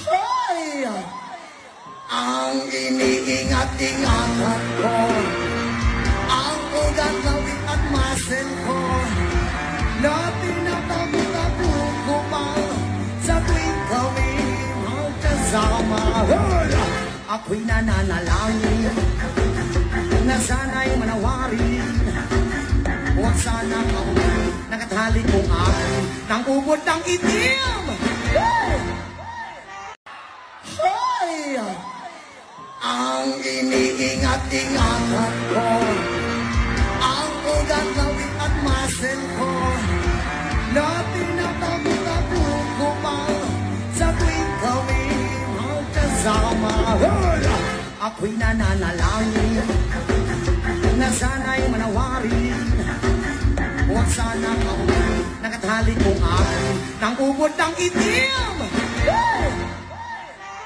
Hoy! Ang iniingat-ingatan ko, ang ugat, lawit at muscle ko, na tinatago-tago ko pa sa tuwing kami magkasama. Hoy! Ako'y nananalangin na sana'y manawarin. Huwag sana ako'y nakatali kong akin ng ubod ng itim. Hey! Hoy! Ang iniingat-ingatan ko, ang ugat, lawit at muscle ko, na tinatago-tago ko pa sa tuwing kami magkasama. Hoy! Ako'y nananalangin na sana'y manawarin. Huwag sana ako'y nakatali kong akin ng ubod ng itim.